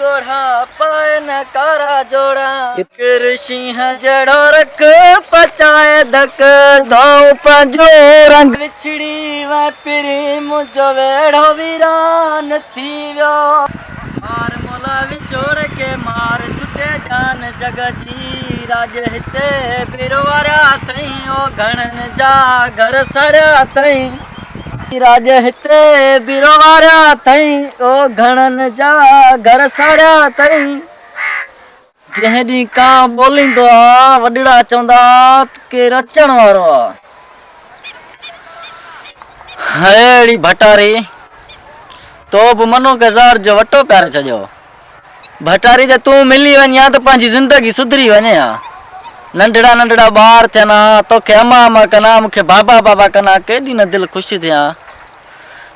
गोढ़ा पाए न कारा जोड़ा सिंह जड़ो रख पचाए धक धो पंजो रंग विछड़ी वापिरी मुझो वेड़ो वीरान थी वियो मार मोला विछोड़ के मार छुटे जान जग जी राज हिते बिरवारा थई ओ घणन जा घर सड़या थई राज हिते बिरवारा थई ओ घणन जा घर सड़या थई जहडी का बोलिंदो आ वडड़ा चवंदा के रचण वारो आ हेड़ी भटारी तो बि मनो के ज़ार जो वटो प्यार छजो भटारी जे तू मिली वञा त पंहिंजी ज़िंदगी सुधरी वञे हा नंढड़ा नंढड़ा ॿार थियनि हा तोखे अमा अमा कना मूंखे बाबा बाबा कना केॾी न दिलि ख़ुशि थिया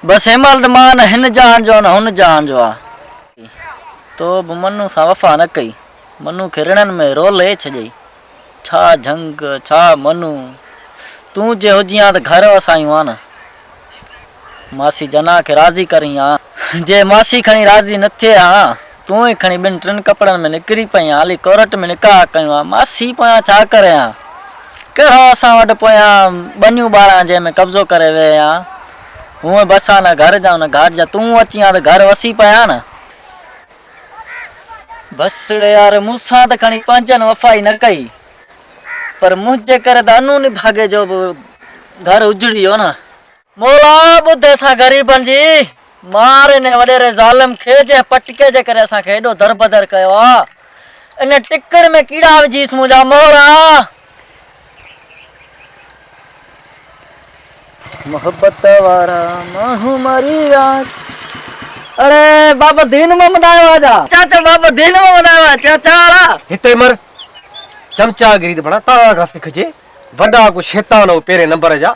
बसि हिनमहिल त मां न हिन जहान जो न हुन जहान जो आहे तो बि मनु सां वफ़ा न कई मनु खे रिणनि में रोले छॾियई छा झंग छा मनु तूं जे हुजी हा त घर वसायूं हा न मासी जना के राज़ी करी हा जे मासी खणी राज़ी न थिए हा तूं ही खणी ॿिनि टिनि कपिड़नि में निकिरी पई हाली कोरट में निकाह कयूं हा मासी पोयां छा करे हा कहिड़ो असां वटि पोयां बनियूं ॿारहां जंहिंमें कब्ज़ो करे विए हा हूअं बि असां न घर जा न घाट जा तूं अची हा त घर वसी पिया न बसि यार मूंसां त खणी पंहिंजनि वफ़ाई न कई पर मुंहिंजे करे त अनू निभागे जो बि घर उजड़ी वियो न मोला ॿुधे असां ग़रीबनि जी मारे ने वॾेरे ज़ालिम खे जे पटके जे करे असांखे एॾो दरबदर कयो आहे इन टिकड़ में कीड़ा विझीस मुंहिंजा मोरा मोहब्बत वारा माण्हू मरी विया अरे बाबा दीन मोहम्मद आयो आजा चाचा बाबा दीन मोहम्मद आयो चाचा हिते मर चमचागिरी त बड़ा तां खां सिखजे वॾा को शैतान हो पहिरें नंबर जा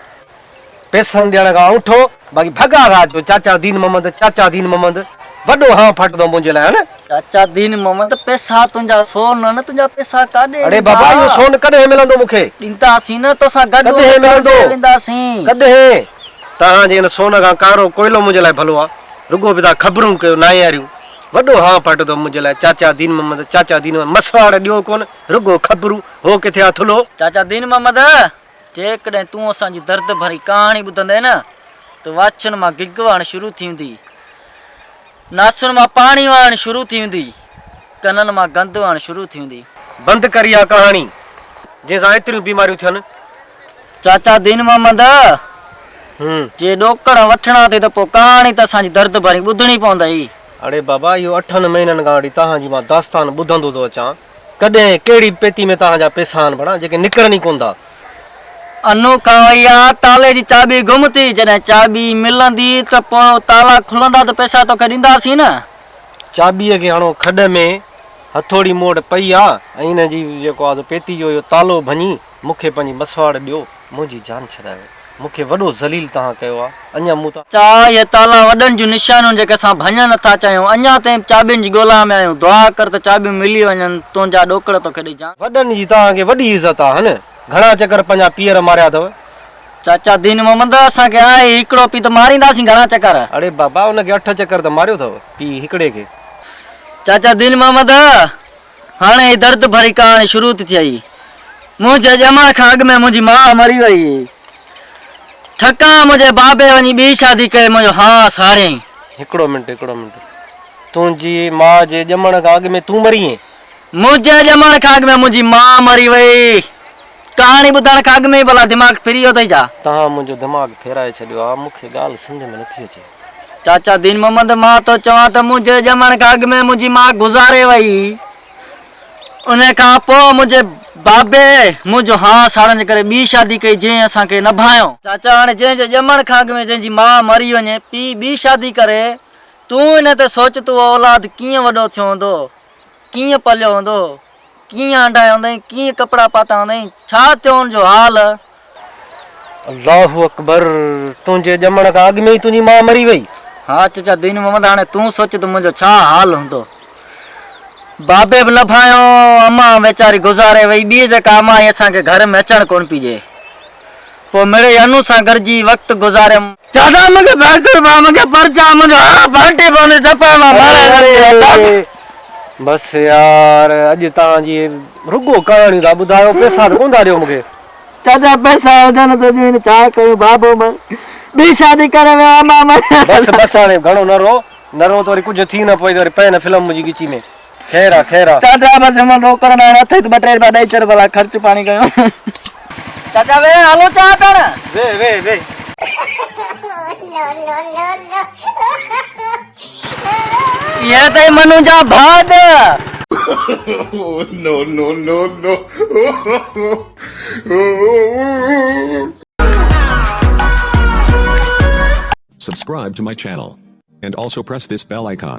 पैसनि ॾियण खां उठो बाक़ी भॻा खां अचो चाचा दीन मोहम्मद वॾो हाँ फटंदो मुंहिंजे लाइ न चाचा दीन मोहम्मद पैसा तुंहिंजा सोन न तुंहिंजा पैसा काॾे अरे बाबा इहो सोन कॾहिं मिलंदो मूंखे ॾींदासीं न तोसां गॾु मिलंदो ॾींदासीं कॾहिं तव्हांजे हिन सोन खां कारो कोयलो मुंहिंजे लाइ भलो आहे रुगो बि तव्हां ख़बरूं कयो नायारियूं वॾो हाँ फटंदो मुंहिंजे लाइ चाचा दीन मोहम्मद मसवाड़ ॾियो कोन रुगो ख़बरूं हो किथे आहे थुलो चाचा दीन मोहम्मद जेकॾहिं तूं असांजी दर्द भरी कहाणी ॿुधंदे न त वाछुनि मां गिग वहण शुरू थी वेंदी नासुनि मां पाणी वहण शुरू थी वेंदी कननि मां गंद वहण शुरू थी वेंदी बंदि करी आहे कहाणी जंहिंसां एतिरियूं बीमारियूं थियनि चाचा दीन मोहम्मद जे ॾोकड़ वठणा अथई त पोइ कहाणी त असांजी दर्द भरी ॿुधणी पवंदई अरे बाबा इहो 8 महीननि खां वठी तव्हांजी मां दास्तान ॿुधंदो थो अचां कॾहिं कहिड़ी पेती में तव्हांजा पैसा आहिनि भला जेके निकिरनि ई कोन था अनु खां वई आहे ताले जी चाबी गुम थी जॾहिं चाबी मिलंदी त पोइ ताला खुलंदा त पैसा तोखे ॾींदासीं न चाबीअ खे हणो खॾ में हथोड़ी मोड़ पई आहे ऐं हिन जी जेको आहे पेती जो इहो तालो भञी मूंखे पंहिंजी मसवाड़ ॾियो मुंहिंजी जान छॾायो मूंखे वॾो ज़लील तव्हां कयो आहे अञा मूं त चा इहे ताला वॾनि जूं निशानियूं जेके असां भञण नथा चाहियूं अञा ताईं चाबियुनि जी ॻोल्हा में आहियूं दुआ कर त चाबियूं मिली वञनि तुंहिंजा ॾोकड़ तोखे ॾेई वॾनि जी तव्हांखे वॾी इज़त आहे न घणा चकर पंहिंजा पीअर मारिया अथव चाचा दीन मोहम्मद असांखे आहे हिकिड़ो पी त मारींदासीं घणा चकर अरे बाबा उनखे 8 चकर त मारियो अथव पी हिकिड़े खे चाचा दीन मोहम्मद हाणे दर्द भरी कहाणी शुरू थी थिए मुंहिंजे ॼमण खां अॻु में मुंहिंजी माउ मरी वई ठका मुंहिंजे बाबे वञी ॿी शादी कई मुंहिंजो हाँ साड़ियईं हिकिड़ो मिंट तुंहिंजी माउ जे ॼमण खां अॻु में तूं मरी आहीं मुंहिंजे ॼमण खां अॻु में मुंहिंजी माउ मरी वई कहाणी ॿुधण खां अॻु में ई भला दिमाग़ फिरी वियो अथई छा तव्हां मुंहिंजो दिमाग़ फेराए छॾियो आहे मूंखे ॻाल्हि सम्झ में नथी अचे चाचा दीन मोहम्मद मां तो चवां त मुंहिंजे ॼमण खां अॻु में मुंहिंजी माउ गुज़ारे वई उन खां पोइ मुंहिंजे बाबे मुंहिंजो हाँ साड़नि जे करे ॿी शादी कई जंहिं असांखे न भायो चाचा हाणे जंहिंजे ॼमण खां अॻु में जंहिंजी माउ मरी वञे पीउ ॿी शादी करे तूं हिन ते सोच तूं औलाद कीअं वॾो थियो हूंदो कीअं पलियो हूंदो कीअं हंडायो हूंदई कीअं कपिड़ा पाता हूंदई छा थियो हुनजो हाल अल्लाहु अकबर तुंहिंजे ॼमण खां अॻु में ई तुंहिंजी माउ मरी वई हा चाचा दीन मोहम्मद हाणे तूं सोच त मुंहिंजो छा हाल हूंदो बाबे बि न भायो अम्मा वेचारी गुज़ारे वई ॿी जेका अम्मा असांखे घर में अचणु कोन पइजे पोइ मिड़े अनु सां गॾिजी वक़्तु गुज़ारे चाचा मूंखे मूंखे परचा मुंहिंजो हा फाटे पवंदे सफ़ा मां बस यार अॼु तव्हांजी रुगो कहाणी था ॿुधायो पैसा त कोन था ॾियो मूंखे चाचा पैसा हुजनि त जीअं छा कयूं बाबो मन ॿी शादी करे वियो आहे मां बस बस हाणे घणो न रो त वरी कुझु थी न पए त वरी पए न फिल्म मुंहिंजी गिची में ख़ैर आहे चाचा बस मन रोकण हथ ॿ टे रुपया ॾेई चल भला ख़र्च पाणी कयूं चाचा वे हलो चाह पिण वे ये तो मनु जा भाग no. Subscribe to my channel. And also press this bell icon.